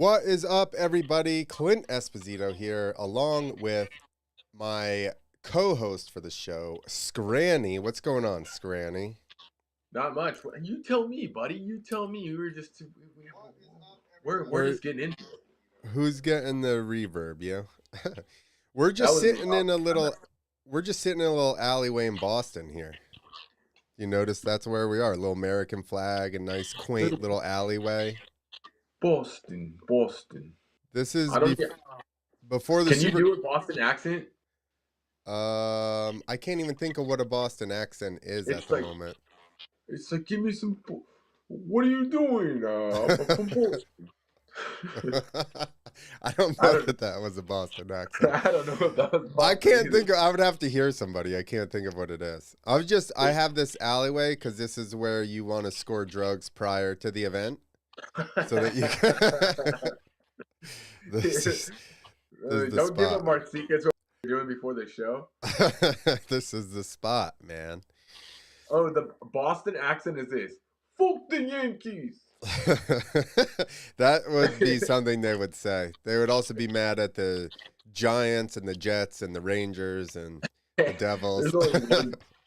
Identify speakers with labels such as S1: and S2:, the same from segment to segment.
S1: What is up, everybody? Clint Esposito here, along with my co-host for the show, Scranny. What's going on, Scranny?
S2: Not much. You tell me, buddy. You tell me. We were just we're
S1: We're
S2: just getting into it.
S1: Who's getting the reverb? Yeah, we're
S2: That
S1: just
S2: was me.
S1: sitting in a little. We're just sitting in a little alleyway in Boston here. You notice that's where we are. A little American flag, a nice, quaint little alleyway.
S2: Boston.
S1: This is
S2: I don't get.
S1: before the
S2: Can you
S1: Super.
S2: do a Boston accent?
S1: I can't even think of what a Boston accent is at
S2: It's
S1: the
S2: like
S1: moment.
S2: give me some. What are you doing? I'm from Boston.
S1: I don't know if that was a Boston accent.
S2: I don't know if that was Boston
S1: I can't
S2: either.
S1: think of, I would have to hear somebody. I can't think of what it is. I have this alleyway because this is where you want to score drugs prior to the event. So that you can.
S2: Don't give up our secrets what we're doing before the show.
S1: This is the spot, man.
S2: Oh, the Boston accent is this. Fuck the Yankees.
S1: That would be something they would say. They would also be mad at the Giants and the Jets and the Rangers and the Devils.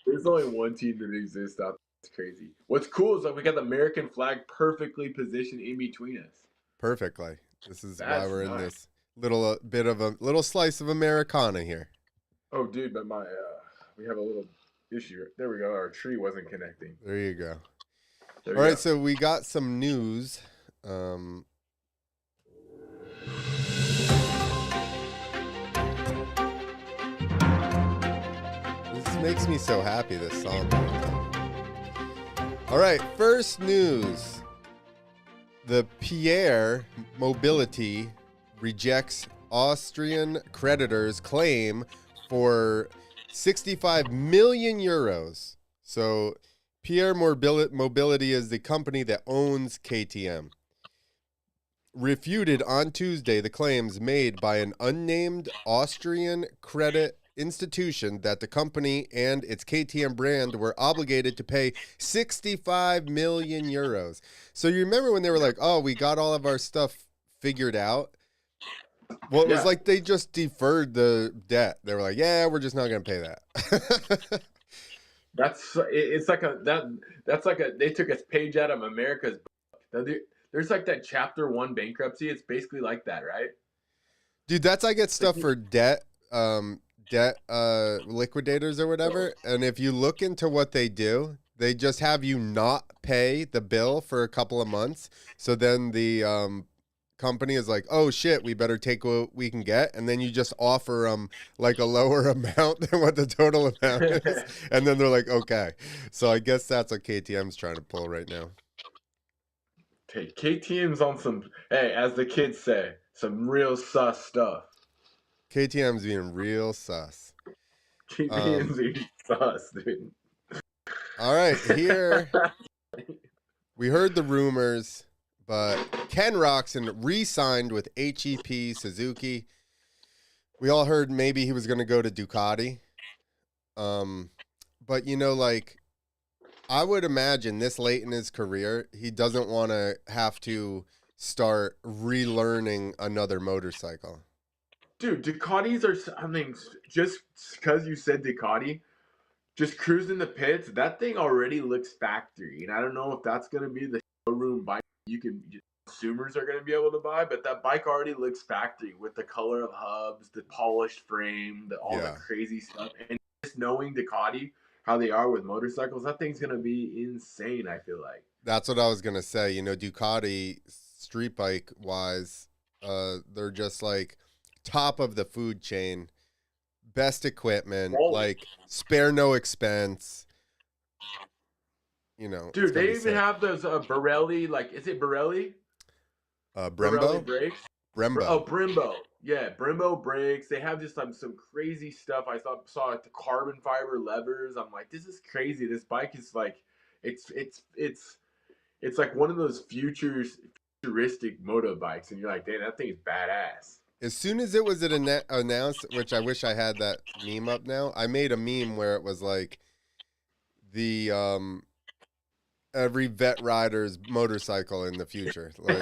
S2: There's only one team that exists out there. It's crazy. What's cool is like we got the American flag perfectly positioned in between us.
S1: Perfectly. This is
S2: That's
S1: why we're in
S2: nice.
S1: this little bit of a little slice of Americana here.
S2: Oh, dude, but we have a little issue. There we go. Our tree wasn't connecting.
S1: There you go.
S2: There
S1: All
S2: we
S1: right,
S2: go.
S1: so we got some news. This makes me so happy, this song. All right, first news. The Pierre Mobility rejects Austrian creditors' claim for 65 million euros. So Pierre Mobility is the company that owns KTM. Refuted on Tuesday the claims made by an unnamed Austrian credit institution that the company and its KTM brand were obligated to pay 65 million euros. So you remember when they were like, oh, we got all of our stuff figured out? Well, it was like they just deferred the debt. They were like, yeah, we're just not going to pay that.
S2: That's like they took a page out of America's book. There's like that chapter 1 bankruptcy. It's basically like that, right?
S1: Dude, that's like it's stuff for debt liquidators or whatever. And if you look into what they do, they just have you not pay the bill for a couple of months. So then the company is like, oh shit, we better take what we can get. And then you just offer them like a lower amount than what the total amount is. And then they're like, okay. So I guess that's what KTM's trying to pull right now.
S2: Okay, KTM's on some, hey, as the kids say, some real sus stuff.
S1: KTM's being real sus.
S2: KTM's being sus, dude.
S1: All right, here we heard the rumors, but Ken Roczen re-signed with HEP Suzuki. We all heard maybe he was going to go to Ducati. But you know, like, I would imagine this late in his career, he doesn't want to have to start relearning another motorcycle.
S2: Dude, Ducatis are, I mean, just because you said Ducati, just cruising the pits, that thing already looks factory. And I don't know if that's going to be the showroom bike consumers are going to be able to buy, but that bike already looks factory with the color of hubs, the polished frame, all the crazy stuff. And just knowing Ducati, how they are with motorcycles, that thing's going to be insane, I feel like.
S1: That's what I was going to say. You know, Ducati, street bike wise, they're just like top of the food chain, best equipment, like spare no expense. You know,
S2: dude, they even have those Borelli, like, is it Borelli?
S1: Brembo?
S2: Borelli brakes?
S1: Brembo.
S2: Oh, Brembo. Yeah, Brembo brakes. They have just some crazy stuff. I saw like the carbon fiber levers. I'm like, this is crazy. This bike is like, it's like one of those futuristic moto bikes, and you're like, damn, that thing is badass.
S1: As soon as it was announced, which I wish I had that meme up now, I made a meme where it was like the every vet rider's motorcycle in the future. Like,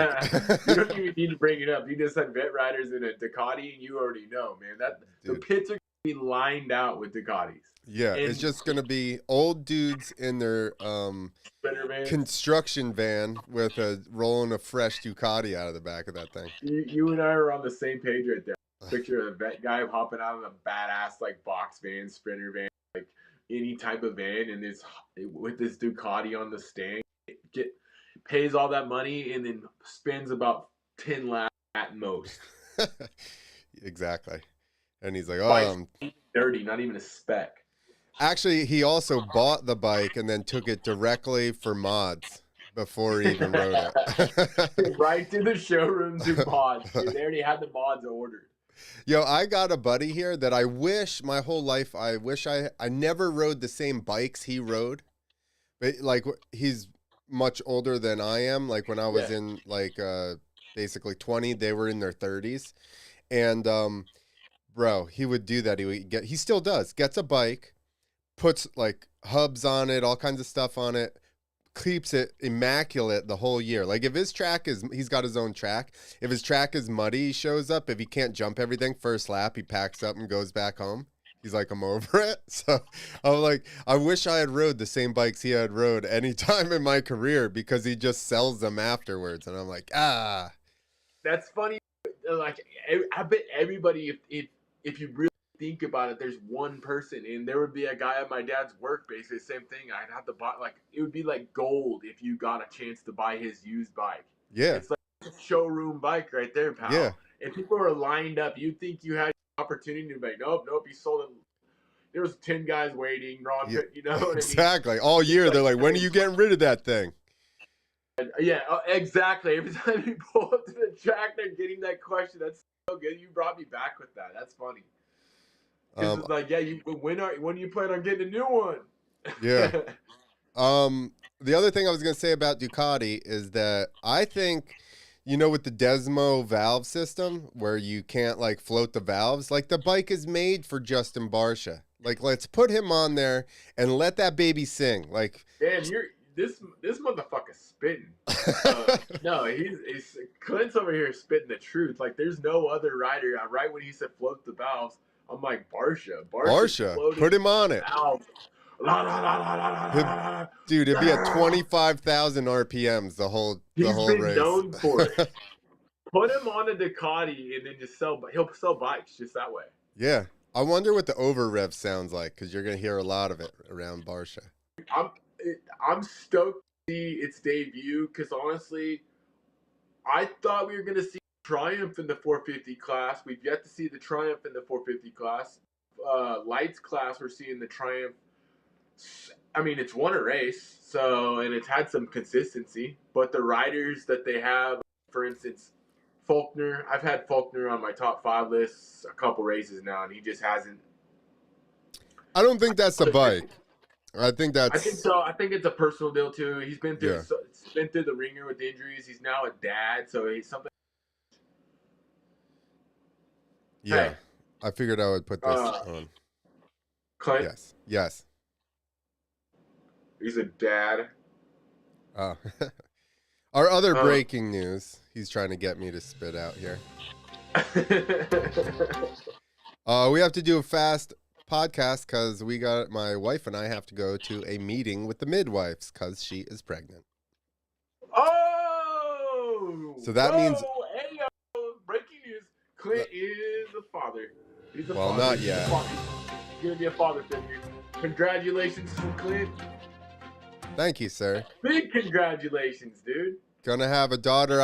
S2: You don't even need to bring it up. You just said vet riders in a Ducati, and you already know, man. That the pits are gonna be lined out with Ducatis.
S1: Yeah,
S2: And
S1: it's just gonna be old dudes in their construction van with rolling a fresh Ducati out of the back of that thing.
S2: You and I are on the same page right there. Picture of a vet guy hopping out of a badass like box van, sprinter van, like any type of van, and this with this Ducati on the stand, pays all that money and then spends about 10 laps at most.
S1: Exactly. And he's like, oh,
S2: dirty, not even a spec.
S1: Actually, he also bought the bike and then took it directly for mods before he even rode it.
S2: Right to the showroom to mods. Dude, they already had the mods ordered.
S1: Yo, I got a buddy here that I wish my whole life, I never rode the same bikes he rode. But like, he's much older than I am. Like when I was in like basically 20, they were in their 30s. And bro, he would do that. He still does, gets a bike, puts like hubs on it, all kinds of stuff on it, keeps it immaculate the whole year. Like if his track he's got his own track. If his track is muddy, he shows up. If he can't jump everything first lap, he packs up and goes back home. He's like, I'm over it. So I'm like, I wish I had rode the same bikes he had rode any time in my career, because he just sells them afterwards. And I'm like,
S2: That's funny. Like, I bet everybody, if you really think about it, there's one person, and there would be a guy at my dad's work, basically the same thing. I'd have to buy, like, it would be like gold if you got a chance to buy his used bike.
S1: Yeah.
S2: It's like a showroom bike right there, pal.
S1: Yeah.
S2: And people are lined up. You'd think you had an opportunity to be like, nope, he sold it. There was 10 guys waiting, you know what I mean?
S1: Exactly. All year, they're like, when are you getting rid of that thing?
S2: Yeah, exactly. Every time you pull up to the track, they're getting that question. That's so good. You brought me back with that. That's funny. Because it's like, when do you plan on getting a new one?
S1: Yeah. The other thing I was going to say about Ducati is that I think, with the Desmo valve system where you can't like float the valves, like the bike is made for Justin Barcia. Like, let's put him on there and let that baby sing. Like,
S2: damn, this motherfucker's spitting. No, he's Clint's over here spitting the truth. Like, there's no other rider. Right when he said float the valves, I'm like, Barcia,
S1: put him on it.
S2: Valves.
S1: Dude, it'd be at 25,000 RPMs the whole race. He's been
S2: known for it. Put him on a Ducati and then he'll sell bikes just that way.
S1: Yeah. I wonder what the over rev sounds like, because you're going to hear a lot of it around Barcia.
S2: I'm stoked to see its debut, because honestly, I thought we were going to see Triumph in the 450 class. We've yet to see the Triumph in the 450 class. Lights class, we're seeing the Triumph. I mean, it's won a race, and it's had some consistency. But the riders that they have, for instance, Faulkner, I've had Faulkner on my top 5 lists a couple races now, and he just hasn't.
S1: I don't think that's the bike. I think so.
S2: I think it's a personal deal too. He's been through the ringer with injuries. He's now a dad, so he's something.
S1: Yeah, hey, I figured I would put this on.
S2: Clint?
S1: Yes.
S2: He's a dad.
S1: Oh. Our other breaking news. He's trying to get me to spit out here. We have to do a fast podcast because my wife and I have to go to a meeting with the midwives because she is pregnant.
S2: Oh!
S1: So that means.
S2: Hey, breaking news. Clint is a father. He's a
S1: father. Well, not yet.
S2: He's going to be a father figure. Congratulations, Clint.
S1: Thank you, sir.
S2: Big congratulations, dude.
S1: Gonna have a daughter.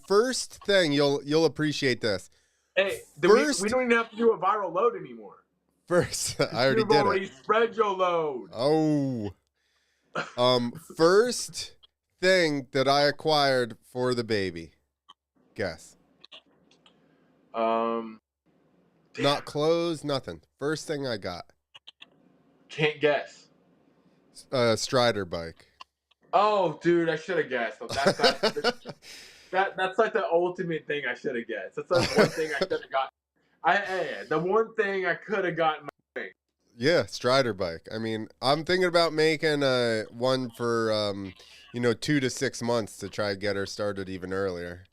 S1: First thing, you'll appreciate this.
S2: Hey, we don't even have to do a viral load anymore.
S1: First, I already did it.
S2: You've already spread your load.
S1: Oh. First thing that I acquired for the baby. Guess. Not clothes, nothing. First thing I got.
S2: Can't guess.
S1: Strider bike.
S2: Oh, dude, I should have guessed. That's like the ultimate thing I should have guessed. That's like one thing I could have gotten. The one thing I could have gotten.
S1: Yeah, Strider bike. I mean, I'm thinking about making one for 2 to 6 months to try to get her started even earlier.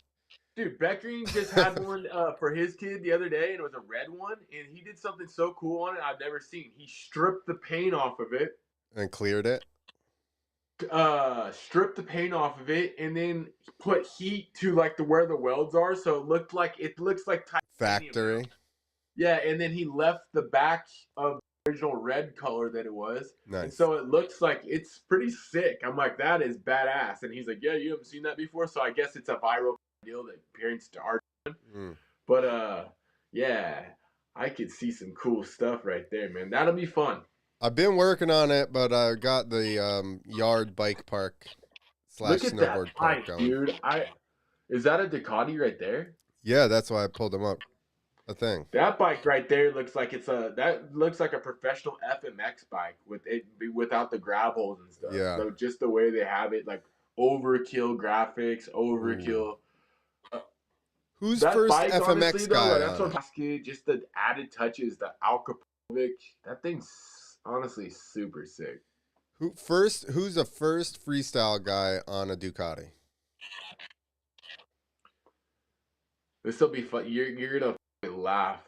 S2: Dude, Beckering just had one for his kid the other day, and it was a red one, and he did something so cool on it I've never seen. He stripped the paint off of it.
S1: And cleared it?
S2: Stripped the paint off of it, and then put heat to like where the welds are, so it looks like titanium
S1: Factory.
S2: now. Yeah, and then he left the back of the original red color that it was.
S1: Nice.
S2: And so it looks like it's pretty sick. I'm like, that is badass. And he's like, yeah, you haven't seen that before? So I guess it's a viral deal that parents are doing. But yeah, I could see some cool stuff right there, man. That'll be fun.
S1: I've been working on it, but I got the yard bike park /
S2: Look at
S1: snowboard
S2: that
S1: park
S2: bike,
S1: going.
S2: dude. Is that a Ducati right there?
S1: Yeah, that's why I pulled them up. A thing.
S2: That bike right there looks like that looks like a professional FMX bike without the grab holes and stuff.
S1: Yeah.
S2: So just the way they have it, like overkill graphics, overkill.
S1: Who's
S2: That
S1: first
S2: bike,
S1: FMX
S2: honestly,
S1: guy?
S2: Though, that's what just the added touches, the Alkapovic. That thing's honestly super sick.
S1: Who's the first freestyle guy on a Ducati?
S2: This will be fun. You're gonna laugh.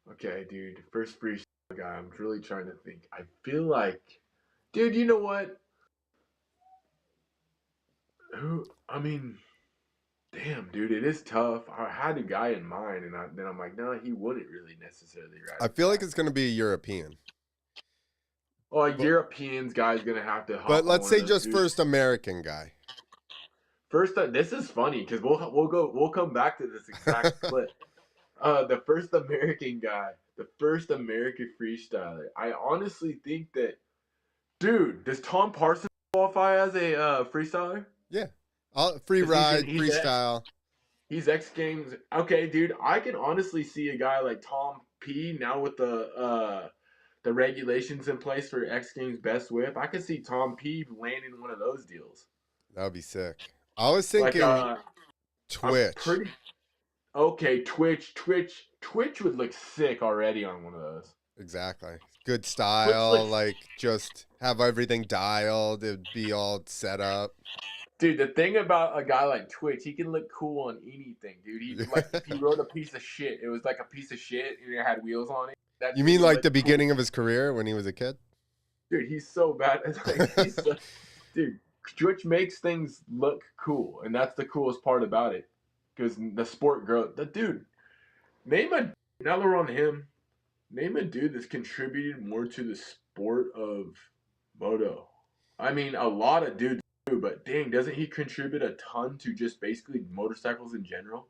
S2: Okay, dude. First freestyle guy. I'm really trying to think. I feel like, dude. You know what? I mean, damn, dude. It is tough. I had a guy in mind, and then I'm like, no, he wouldn't really necessarily ride.
S1: I feel like it's gonna be a European.
S2: Oh, Europeans guy's gonna have to.
S1: But let's say just first American guy.
S2: First, this is funny because we'll come back to this exact clip. The first American guy, the first American freestyler. I honestly think that, dude, does Tom Parsons qualify as a freestyler?
S1: Yeah, free ride, freestyle.
S2: He's X Games. Okay, dude, I can honestly see a guy like Tom P. Now with the regulations in place for X Games Best Whip. I could see Tom P. landing one of those deals.
S1: That would be sick. I was thinking Twitch.
S2: Okay, Twitch would look sick already on one of those.
S1: Exactly. Good style, like just have everything dialed. It'd be all set up.
S2: Dude, the thing about a guy like Twitch, he can look cool on anything, dude. He rode a piece of shit. It was like a piece of shit, and it had wheels on it.
S1: You mean like the beginning of his career when he was a kid?
S2: Dude, he's so bad. Dude, Twitch makes things look cool, and that's the coolest part about it. Because the sport growth. Dude, now that we're on him, name a dude that's contributed more to the sport of moto. I mean, a lot of dudes do, but dang, doesn't he contribute a ton to just basically motorcycles in general?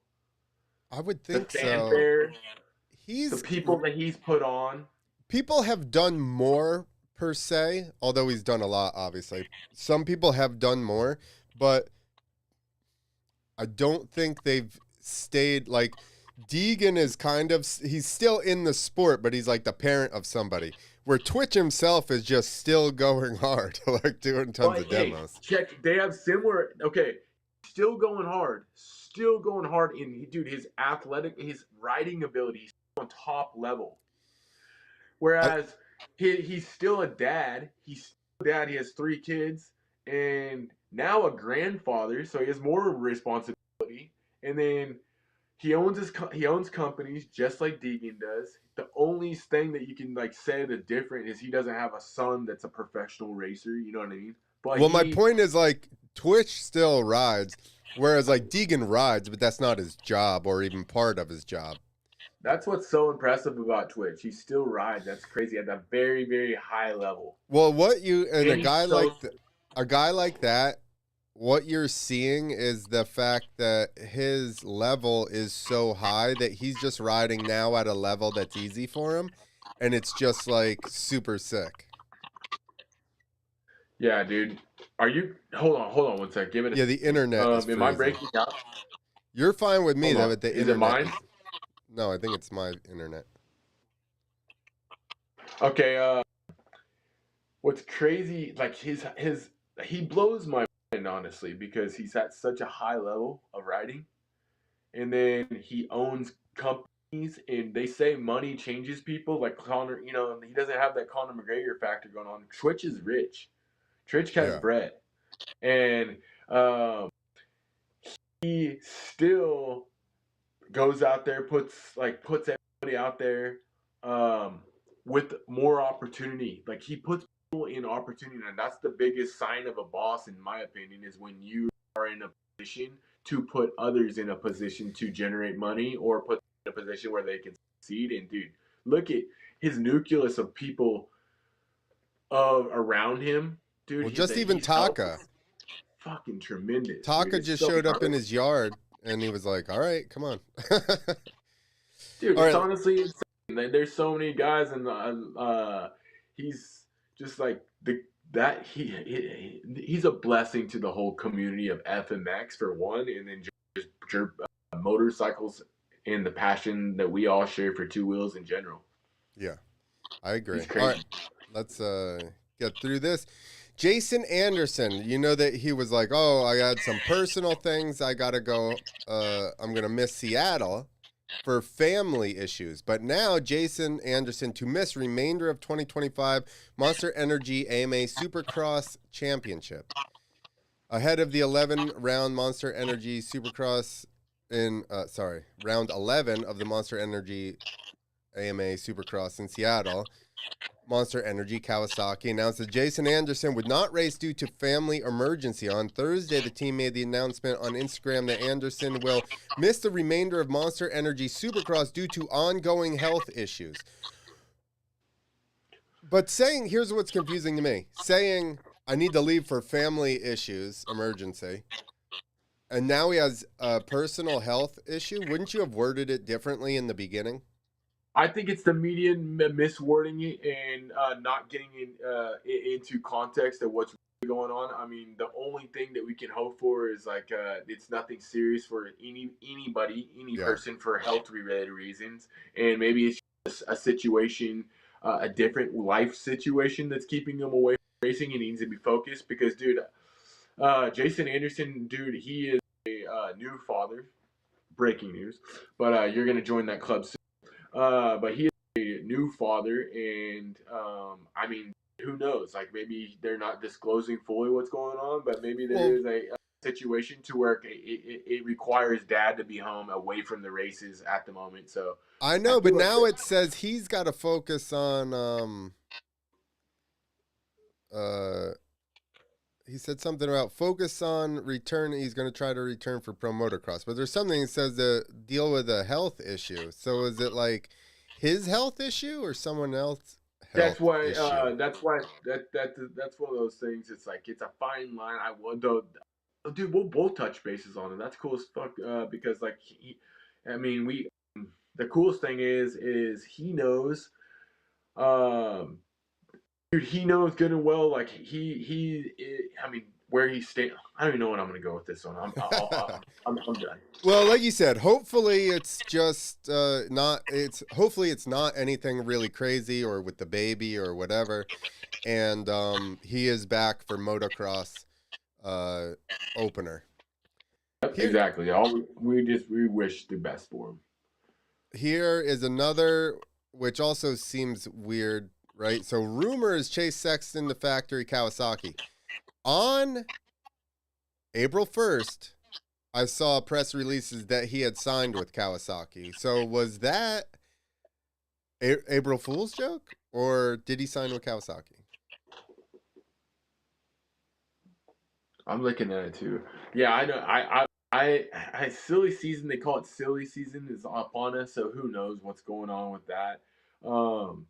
S1: I would think
S2: the fanfare,
S1: so.
S2: The people that he's put on.
S1: People have done more per se, although he's done a lot, obviously. Some people have done more, but I don't think they've stayed like Deegan is he's still in the sport, but he's like the parent of somebody. Where Twitch himself is just still going hard, like doing tons of demos.
S2: Check, they have similar. Okay, still going hard. In dude, his riding ability, he's on top level. Whereas he's still a dad. He's still a dad. He has 3 kids and now a grandfather, so he has more responsibility. And then he owns companies just like Deegan does. The only thing that you can like say that's different is he doesn't have a son that's a professional racer. You know what I mean? But
S1: my point is like Twitch still rides, whereas like Deegan rides, but that's not his job or even part of his job.
S2: That's what's so impressive about Twitch. He still rides. That's crazy at a very, very high level.
S1: Well, a guy like that, what you're seeing is the fact that his level is so high that he's just riding now at a level that's easy for him, and it's just like super sick.
S2: Yeah, dude. Are you? Hold on 1 sec. Give it.
S1: The internet.
S2: Am I breaking out?
S1: You're fine with me though. But the internet.
S2: Is it mine?
S1: No, I think it's my internet.
S2: Okay. What's crazy? Like he blows my mind honestly because he's at such a high level of riding, and then he owns companies, and they say money changes people. Like Conor, he doesn't have that Conor McGregor factor going on. Twitch is rich. Trish has
S1: Yeah.
S2: bread, and he still goes out there, puts everybody out there with more opportunity. Like he puts people in opportunity, and that's the biggest sign of a boss, in my opinion, is when you are in a position to put others in a position to generate money or put in a position where they can succeed. And dude, look at his nucleus of people around him, dude.
S1: Well, just even
S2: He's helped
S1: Taka.
S2: fucking tremendous, dude.
S1: Taka
S2: It's
S1: just
S2: so
S1: showed up in
S2: incredible.
S1: his yard and he was like, all right, come on.
S2: Dude,
S1: All
S2: it's
S1: right.
S2: honestly insane. There's so many guys, and he's just like he's a blessing to the whole community of FMX for one, and then just motorcycles and the passion that we all share for two wheels in general.
S1: Yeah, I agree.
S2: He's
S1: All
S2: crazy.
S1: right, let's get through this. Jason Anderson, you know that he was like, oh, I had some personal things. I got to go. I'm going to miss Seattle for family issues. But now Jason Anderson to miss remainder of 2025 Monster Energy AMA Supercross Championship. Ahead of the 11-round Monster Energy Supercross round 11 of the Monster Energy AMA Supercross in Seattle, Monster Energy Kawasaki announced that Jason Anderson would not race due to family emergency. On Thursday, the team made the announcement on Instagram that Anderson will miss the remainder of Monster Energy Supercross due to ongoing health issues. But here's what's confusing to me. Saying, I need to leave for family issues, emergency, and now he has a personal health issue. Wouldn't you have worded it differently in the beginning?
S2: I think it's the media miswording it and not getting into context of what's really going on. I mean, the only thing that we can hope for is like it's nothing serious for anybody, any
S1: Yeah.
S2: person for health related reasons, and maybe it's just a situation, a different life situation that's keeping him away from racing. He needs to be focused because, dude, Jason Anderson, dude, he is a new father. Breaking news, but you're gonna join that club soon. But he is a new father, and I mean, who knows? Like maybe they're not disclosing fully what's going on, but maybe there is a situation to where it requires dad to be home away from the races at the moment. So
S1: I
S2: I
S1: know, but
S2: feel like
S1: now it says he's got to focus on he said something about focus on return. He's going to try to return for pro motocross, but there's something that says to deal with a health issue. So is it like his health issue or someone else's health issue?
S2: that's why that's one of those things. It's like it's a fine line. I would though, dude. We'll both touch bases on it. That's cool as fuck. Because like I mean, the coolest thing is he knows. Um, Dude, he knows good and well. Like I mean, where he's staying. I don't even know what I'm gonna go with this one. I'm done.
S1: Well, like you said, hopefully it's just hopefully it's not anything really crazy or with the baby or whatever. And he is back for motocross opener.
S2: Yep,
S1: Here
S2: exactly. We wish the best for him.
S1: here is another which also seems weird, right? So rumors Chase Sexton to factory Kawasaki. On April 1st, I saw press releases that he had signed with Kawasaki. So was that April Fool's joke, or did he sign with Kawasaki?
S2: I'm looking at it too. Yeah, I know. I silly season. They call it silly season is upon us. So who knows what's going on with that? Um,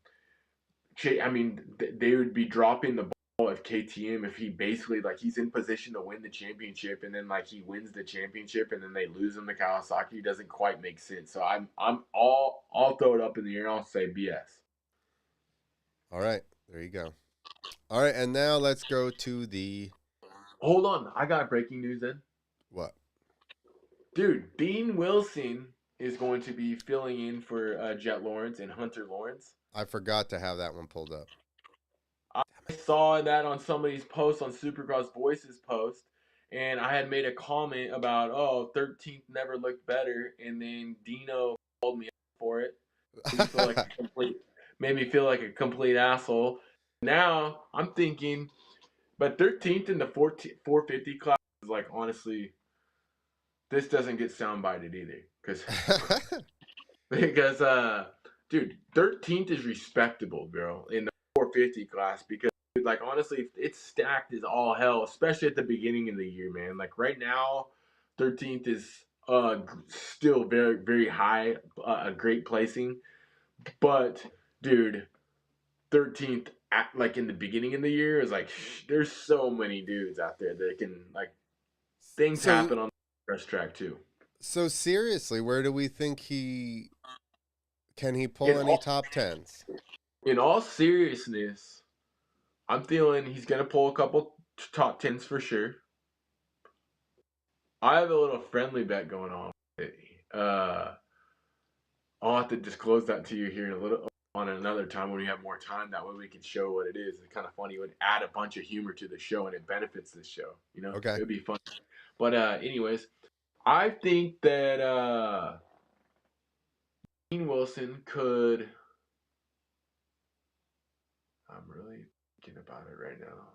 S2: I mean, they would be dropping the ball of KTM if he basically like he's in position to win the championship, and then like he wins the championship, and then they lose him to Kawasaki. It doesn't quite make sense. So I'll throw it up in the air. And I'll say BS.
S1: All right, there you go. All right, and now let's go to the
S2: Hold on, I got breaking news then.
S1: what?
S2: Dude, Dean Wilson is going to be filling in for Jet Lawrence and Hunter Lawrence.
S1: I forgot to have that one pulled up.
S2: I saw that on somebody's post on Supercross Voices post, and I had made a comment about 13th never looked better, and then Dino called me for it. Made me feel like a complete asshole. Now I'm thinking But 13th in the 450 class is like, honestly, this doesn't get soundbited either. Because, dude, 13th is respectable, bro, in the 450 class because, like, honestly, it's stacked as all hell, especially at the beginning of the year, man. Like, right now, 13th is still very, very high, a great placing. But, dude, 13th, like, in the beginning of the year is like, there's so many dudes out there that can, like, things
S1: So
S2: happen on the rest track, too.
S1: so seriously, where do we think can he pull
S2: In
S1: any
S2: all,
S1: top tens?
S2: in all seriousness, I'm feeling he's gonna pull a couple top tens for sure. I have a little friendly bet going on. I'll have to disclose that to you here in a little on another time when we have more time. That way we can show what it is. It's kind of funny. It would add a bunch of humor to the show and it benefits the show. You know,
S1: Okay.
S2: it would be fun. But anyways, I think that Dean Wilson could. I'm really thinking about it right now.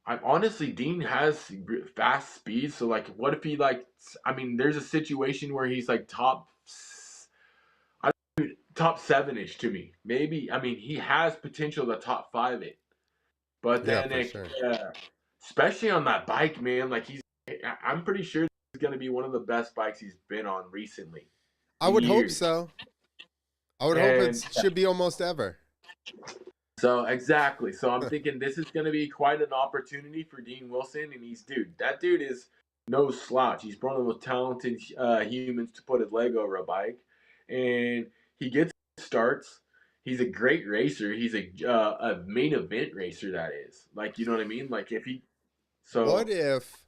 S2: I honestly, Dean has fast speed. So, like, what if he like? I mean, there's a situation where he's like top 7-ish to me. Maybe. I mean, he has potential to top 5 it. But
S1: Yeah,
S2: then,
S1: for sure.
S2: especially on that bike, man, like I'm pretty sure it's going to be one of the best bikes he's been on recently.
S1: I would hope
S2: Years.
S1: so. I would hope it should be almost ever.
S2: So exactly. So I'm thinking this is going to be quite an opportunity for Dean Wilson, and that dude is no slouch. He's one of the most talented humans to put his leg over a bike, and he gets starts. He's a great racer. He's a main event racer. That is, like, you know what I mean. Like, if he
S1: What
S2: so
S1: if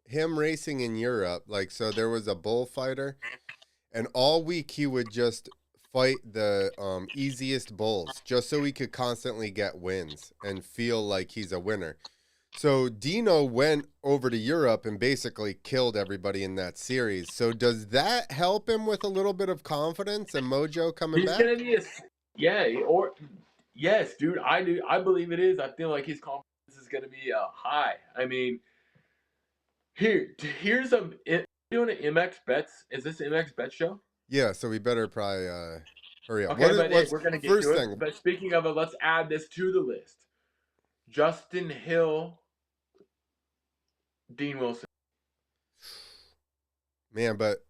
S1: him racing in Europe, like, so there was a bullfighter, and all week he would just fight the easiest bulls just so he could constantly get wins and feel like he's a winner. So Dino went over to Europe and basically killed everybody in that series. So does that help him with a little bit of confidence and mojo coming
S2: he's
S1: back?
S2: gonna be yes, dude. I do. I believe it is. I feel like his confidence is gonna be high. I mean, here's doing an MX bets. Is this MX bet show?
S1: Yeah, so we better probably hurry up.
S2: Okay, but hey,
S1: What's
S2: we're gonna get
S1: first
S2: to it.
S1: thing?
S2: But speaking of it, let's add this to the list. Justin Hill, Dean Wilson.
S1: Man, but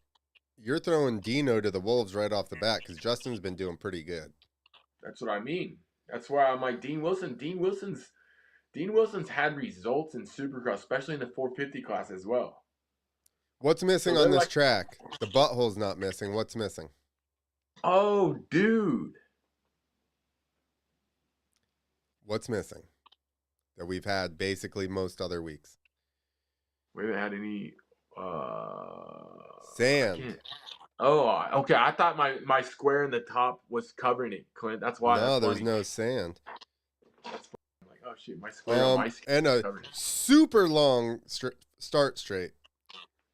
S1: you're throwing Dino to the Wolves right off the bat because Justin's been doing pretty good.
S2: That's what I mean. That's why I'm like Dean Wilson. Dean Wilson's had results in Supercross, especially in the 450 class as well.
S1: What's missing
S2: So
S1: on
S2: they're
S1: this
S2: like,
S1: track? The butthole's not missing. What's missing?
S2: oh, dude.
S1: What's missing that we've had basically most other weeks?
S2: We haven't had any
S1: Sand.
S2: Oh, okay. I thought my square in the top was covering it, Clint. That's why.
S1: No,
S2: That's
S1: there's
S2: funny.
S1: no sand.
S2: That's funny. I'm like, oh shit, my square on my skin
S1: And a
S2: covered it.
S1: super long start straight.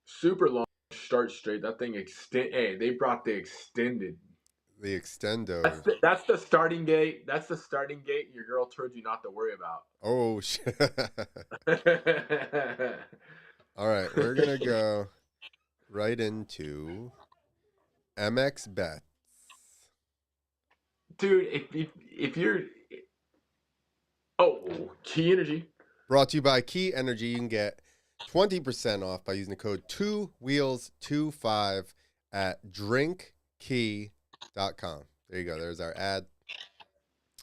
S2: Super long start straight. That thing Hey, they brought the extended.
S1: The extendo.
S2: That's the starting gate. That's the starting gate your girl told you not to worry about.
S1: Oh shit. All right, we're gonna go right into MX bets.
S2: Dude, if you're Key Energy.
S1: Brought to you by Key Energy. You can get 20% off by using the code 2wheels25 at drinkkey.com. There you go. There's our ad.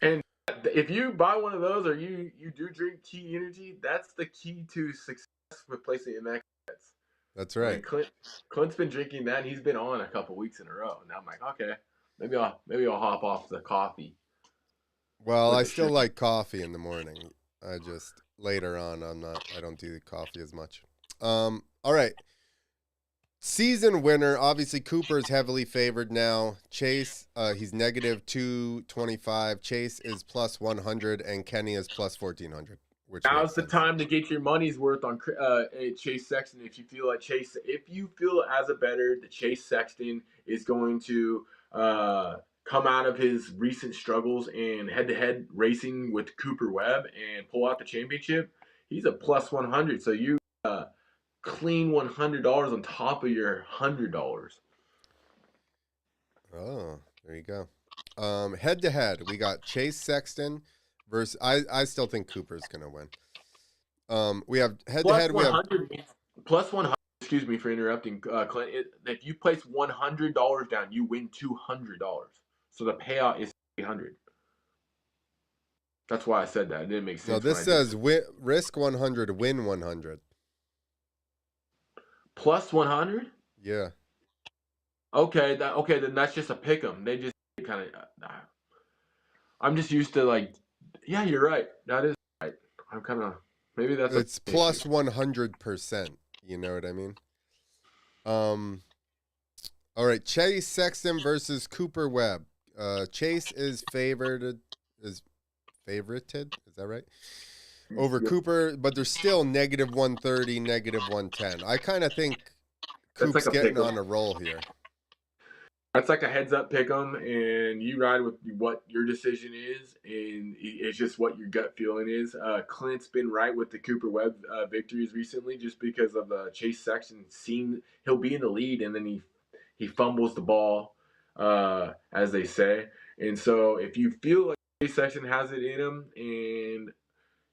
S2: And if you buy one of those or you do drink Key Energy, that's the key to success with placing MX bets.
S1: That's right.
S2: I mean, Clint's been drinking that, and he's been on a couple weeks in a row. And I'm like, okay, maybe I'll hop off the coffee.
S1: Well, I still like coffee in the morning. I just later on I don't do coffee as much. All right. Season winner, obviously Cooper's heavily favored now. Chase, he's negative 225. Chase is plus 100 and Kenny is plus 1400.
S2: Now's the time to get your money's worth on Chase Sexton. If you feel as a bettor that Chase Sexton is going to come out of his recent struggles and head-to-head racing with Cooper Webb and pull out the championship, He's a plus 100. So you clean $100 on top of your $100.
S1: Oh, there you go. Head to head, we got Chase Sexton versus. I still think Cooper's gonna win. We have head to head. We have
S2: plus 100. Excuse me for interrupting, Clint. If you place $100 down, you win $200. So the payout is $300. That's why I said that. It didn't make sense.
S1: No, this says risk 100, win 100.
S2: Plus 100.
S1: Yeah.
S2: Okay. Then that's just a pick 'em. They just kind of. I'm just used to like. Yeah, you're right. That is right. I'm kind of maybe that's.
S1: It's plus 100%. You know what I mean? All right, Chase Sexton versus Cooper Webb. Chase is favorited. Is that right? Over Cooper, but they're still negative 130, negative 110. I kind of think Coop's like getting on a roll here.
S2: That's like a heads up pick 'em, and you ride with what your decision is, and it's just what your gut feeling is. Clint's been right with the Cooper Webb victories recently, just because of the Chase Sexton. He'll be in the lead, and then he fumbles the ball, as they say. And so, if you feel like Chase Sexton has it in him, and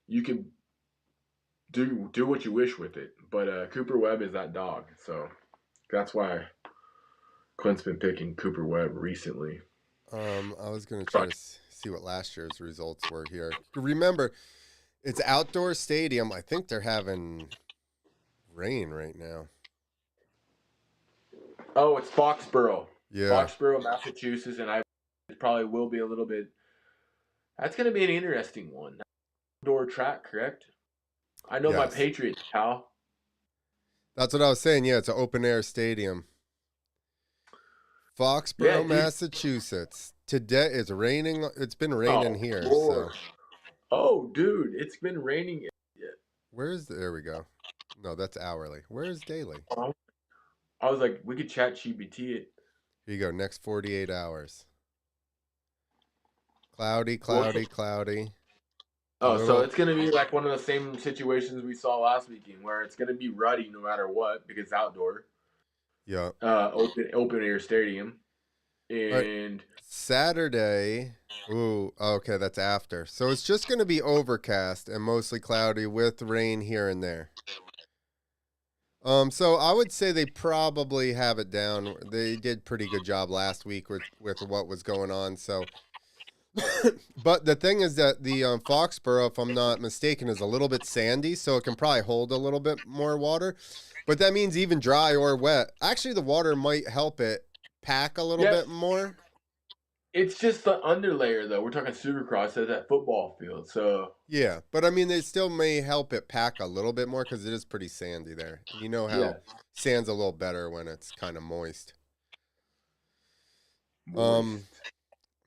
S2: you can do what you wish with it, but Cooper Webb is that dog, so that's why Clint's been picking Cooper Webb recently.
S1: I was going to try to see what last year's results were here. Remember, it's outdoor stadium. I think they're having rain right now.
S2: Oh, it's Foxboro.
S1: Yeah.
S2: Foxboro, Massachusetts, and it probably will be a little bit. That's going to be an interesting one. Outdoor track, correct? I know my Patriots, pal.
S1: That's what I was saying. Yeah, it's an open air stadium. Foxboro, Massachusetts. Today it's raining. It's been raining here.
S2: Lord. So. Oh, dude, it's been raining.
S1: There we go. No, that's hourly. Where's daily?
S2: I was like, we could chat GPT it.
S1: Here you go. Next 48 hours. Cloudy, cloudy, cloudy.
S2: Oh, so it's going to be like one of the same situations we saw last weekend, where it's going to be ruddy no matter what because it's outdoor.
S1: Yeah.
S2: Open air stadium. And
S1: Saturday. Ooh, okay, that's after. So it's just going to be overcast and mostly cloudy with rain here and there. So I would say they probably have it down. They did pretty good job last week with what was going on. So, but the thing is that the Foxboro, if I'm not mistaken, is a little bit sandy, so it can probably hold a little bit more water. But that means even dry or wet. Actually, the water might help it pack a little bit more.
S2: It's just the underlayer, though. We're talking Supercross at that football field, so
S1: yeah. But I mean, they still may help it pack a little bit more because it is pretty sandy there. You know how sand's a little better when it's kind of moist.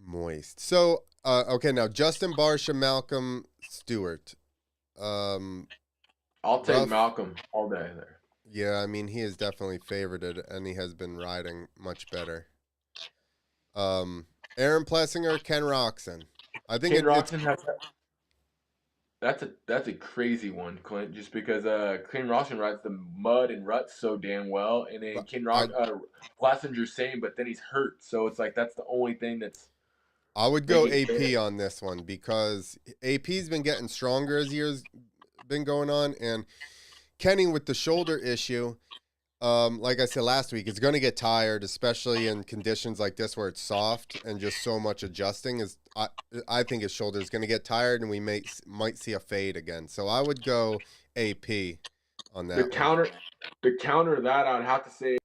S1: Moist. So, okay, now Justin Barcia, Malcolm Stewart.
S2: I'll take Malcolm all day there.
S1: Yeah, I mean, he is definitely favorited, and he has been riding much better. Aaron Plessinger, Ken Roxon. I think
S2: that's a crazy one, Clint, just because Ken Roxon rides the mud and ruts so damn well, and then Plessinger's same, but then he's hurt, so it's like that's the only thing that's.
S1: I would go AP on this one because AP's been getting stronger as years been going on, and Kenny with the shoulder issue, like I said last week, is going to get tired, especially in conditions like this where it's soft and just so much adjusting. I think his shoulder is going to get tired, and we might see a fade again. So I would go AP on that.
S2: To counter that, I'd have to say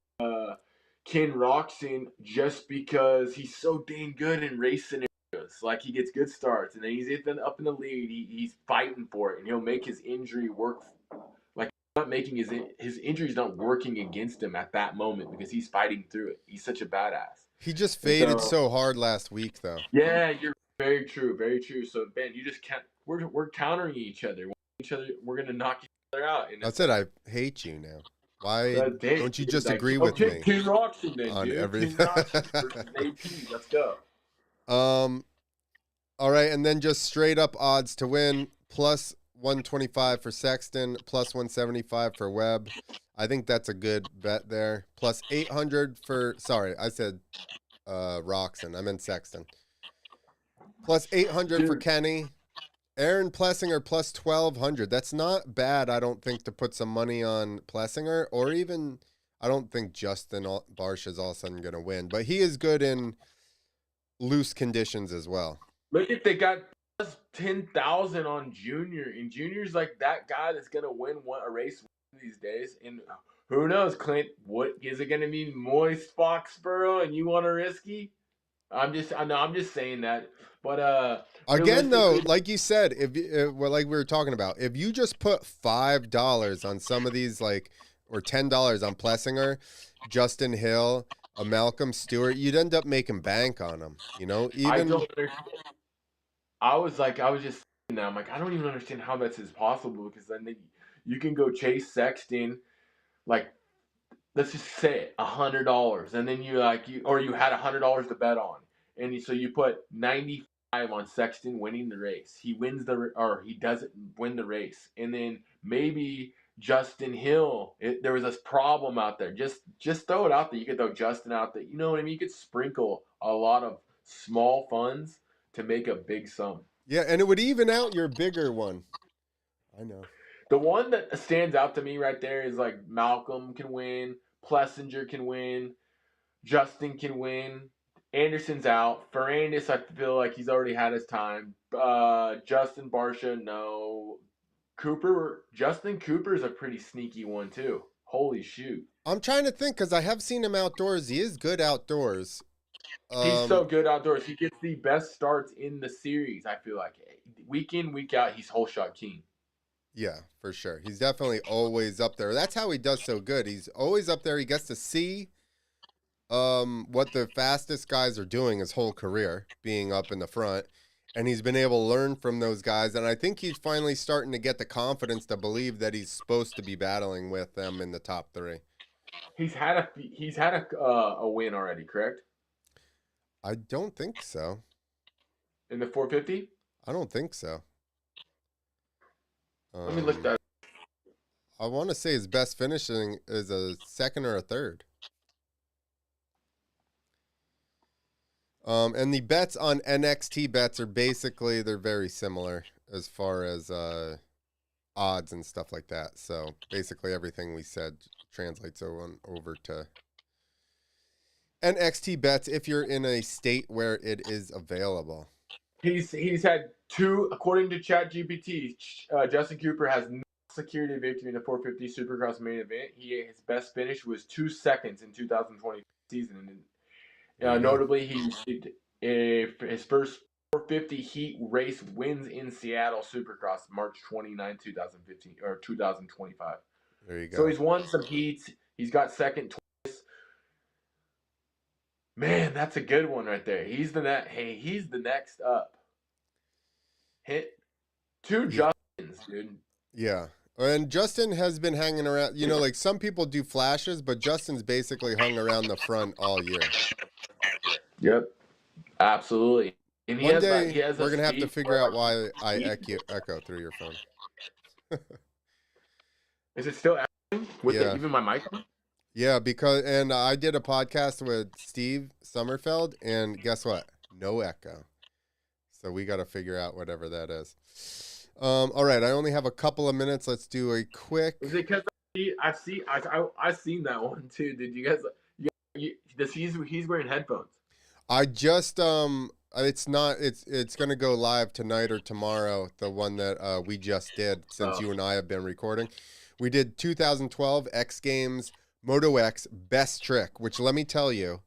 S2: Ken Roxon, just because he's so dang good in race scenarios. Like, he gets good starts, and then he's up in the lead. He's fighting for it, and he'll make his injury work. Like, not making his injury's not working against him at that moment because he's fighting through it. He's such a badass.
S1: He just faded so hard last week, though.
S2: Yeah, you're very true, very true. So Ben, you just can't. We're countering each other. We're gonna knock each other out. And
S1: that's it. I hate you now. Why don't you just agree with me
S2: Ken Roxon, then,
S1: on
S2: dude.
S1: everything?
S2: Ken Roxon versus AP. Let's go.
S1: All right, and then just straight up odds to win plus 125 for Sexton, plus 175 for Webb. I think that's a good bet there. Plus 800 for, sorry, I said Roxon. I meant Sexton. Plus 800 for
S2: Dude,
S1: Kenny. Aaron Plessinger plus 1,200. That's not bad, I don't think, to put some money on Plessinger, or even, I don't think Justin Barsh is all of a sudden going to win, but he is good in loose conditions as well.
S2: look if they got plus 10,000 on Junior, and Junior's like that guy that's gonna win a race these days. And who knows, Clint? What is it gonna be? Moist Foxboro, and you want a risky? I know, I'm just saying that, but
S1: Again, though, like you said, well, like we were talking about, if you just put $5 on some of these, like, or $10 on Plessinger, Justin Hill, a Malcolm Stewart, you'd end up making bank on them. You know, even
S2: I don't understand. I was just saying that. I'm like, I don't even understand how that's possible, because then you can go chase Sexton, like, let's just say it, $100, and then you had $100 to bet on, and so you put 95 on Sexton winning the race. He wins or he doesn't win the race, and then maybe Justin Hill. There was this problem out there. Just throw it out there. You could throw Justin out there. You know what I mean? You could sprinkle a lot of small funds to make a big sum.
S1: yeah, and it would even out your bigger one. I know.
S2: The one that stands out to me right there is like Malcolm can win, Plessinger can win, Justin can win, Anderson's out. Ferrandis, I feel like he's already had his time. Justin Barsha, no. Justin Cooper is a pretty sneaky one too. Holy shoot.
S1: I'm trying to think, because I have seen him outdoors. He is good outdoors.
S2: He's so good outdoors. He gets the best starts in the series, I feel like. Week in, week out, he's whole shot king.
S1: Yeah, for sure. He's definitely always up there. That's how he does so good. He's always up there. He gets to see what the fastest guys are doing his whole career, being up in the front. And he's been able to learn from those guys. And I think he's finally starting to get the confidence to believe that he's supposed to be battling with them in the top three.
S2: He's had a win already, correct?
S1: I don't think so.
S2: In the 450?
S1: I don't think so.
S2: Let me look that.
S1: I want to say his best finishing is a second or a third. And the bets on NXT bets are basically, they're very similar as far as odds and stuff like that. So basically everything we said translates over to NXT bets if you're in a state where it is available.
S2: He's had two, according to ChatGPT. Justin Cooper has not secured a victory in the 450 Supercross main event. His best finish was 2 seconds in 2020 season. And notably, he received his first 450 heat race wins in Seattle Supercross March 29, 2015 or 2025.
S1: There you go.
S2: So he's won some heats. He's got second twice. Man, that's a good one right there. He's the next up. Hit two Justins, dude.
S1: Yeah. And Justin has been hanging around, you know, like some people do flashes, but Justin's basically hung around the front all year.
S2: Yep. Absolutely. And
S1: One day, we're going to have to figure out why I echo through your phone.
S2: Is it still echoing with even my mic?
S1: Yeah, and I did a podcast with Steve Sommerfeld, and guess what? No echo. So we got to figure out whatever that is. All right, I only have a couple of minutes. Let's do a quick.
S2: Is it because I've seen that one too? Did you guys? He's wearing headphones.
S1: I just it's gonna go live tonight or tomorrow. The one that we just did, since you and I have been recording. We did 2012 X Games Moto X Best Trick, which, let me tell you,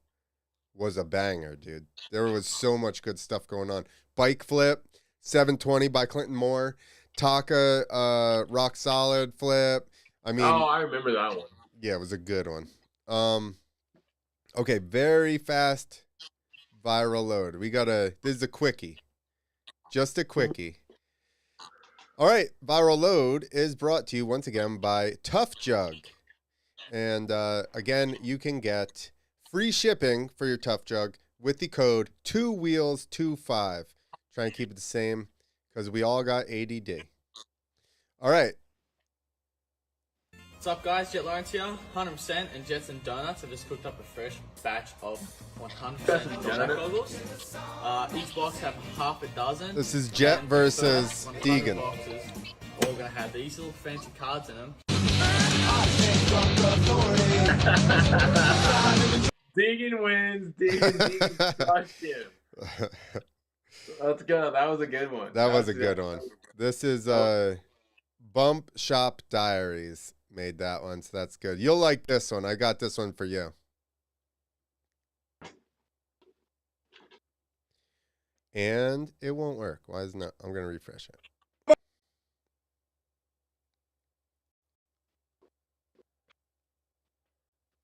S1: was a banger, dude. There was so much good stuff going on. Bike flip, 720 by Clinton Moore. Taka, rock solid flip. I mean,
S2: I remember that one.
S1: Yeah, it was a good one. Okay, very fast viral load. This is a quickie. Just a quickie. All right, viral load is brought to you once again by Tough Jug. And again, you can get free shipping for your Tough Jug with the code 2wheels25. Try and keep it the same because we all got ADD. All right.
S3: What's up, guys? Jet Lawrence here. 100% and Jets and Donuts. I just cooked up a fresh batch of 100% Jack goggles. Each box have half a dozen.
S1: This is Jet versus Deegan.
S3: Boxes, all gonna have these little fancy cards in them.
S2: Deegan wins. Deegan crushed him. Let's go. That was a good one.
S1: That was a good one. This is Bump Shop Diaries made that one, so that's good. You'll like this one. I got this one for you. And it won't work. Why isn't it? I'm going to refresh it.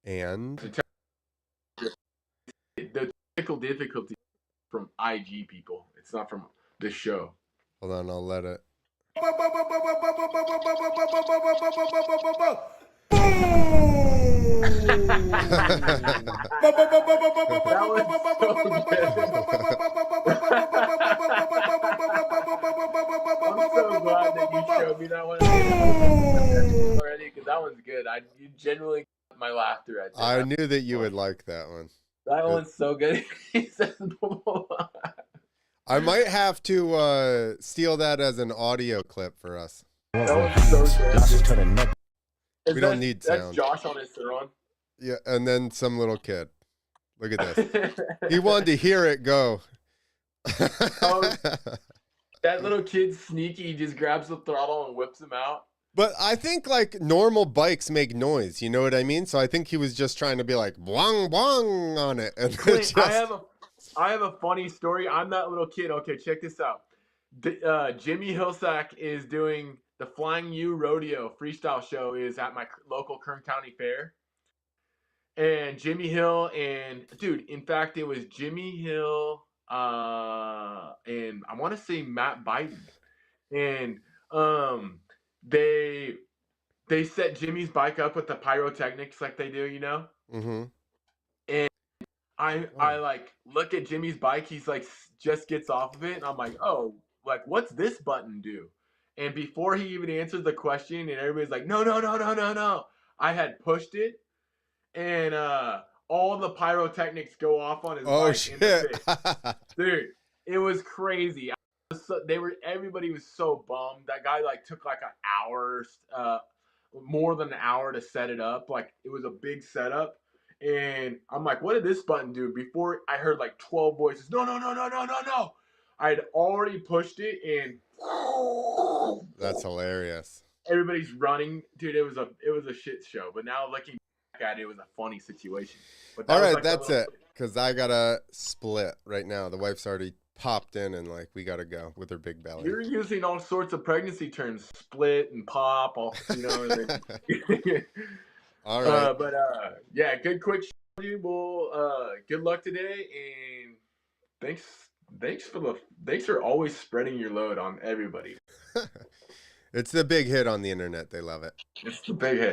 S1: And
S2: the technical difficulty from IG people. It's not from the show.
S1: hold on, I'll let it.
S2: Already, because that one's good. You genuinely got my laughter.
S1: I knew that you would like that one.
S2: That one's so good.
S1: I might have to steal that as an audio clip for us.
S2: That one's so good.
S1: We don't need sound.
S2: That's Josh on his throne.
S1: Yeah, and then some little kid. Look at this. He wanted to hear it go.
S2: That little kid's sneaky. He just grabs the throttle and whips him out.
S1: But I think like normal bikes make noise. You know what I mean? So I think he was just trying to be like bwang bwang on it. And
S2: Clint, I have a funny story. I'm that little kid. Okay, check this out. Jimmy Hillsack is doing the Flying U Rodeo freestyle show is at my local Kern County Fair. And Jimmy Hill and dude, in fact, it was Jimmy Hill and I want to say Matt Biden. And they set Jimmy's bike up with the pyrotechnics like they do, you know?
S1: Mm-hmm.
S2: And I like look at Jimmy's bike, he's like just gets off of it, and I'm like, oh, like what's this button do? And before he even answers the question, and everybody's like, no. I had pushed it, and all the pyrotechnics go off on his bike.
S1: Shit.
S2: In the pit. Dude, it was crazy. Everybody was so bummed. That guy like took like an hour, more than an hour to set it up. Like it was a big setup. And I'm like, what did this button do? Before I heard like 12 voices, no. I had already pushed it and
S1: That's hilarious.
S2: Everybody's running. Dude, it was a shit show. But now looking back at it, it was a funny situation. But
S1: All right, that's it. Because I got to split right now. The wife's already popped in and like, we got to go with her big belly.
S2: You're using all sorts of pregnancy terms, split and pop, all, you know.
S1: All right.
S2: Yeah, good quick show, dude. Well, good luck today, and thanks for always spreading your load on everybody.
S1: It's the big hit on the internet. They love it.
S2: It's the big hit.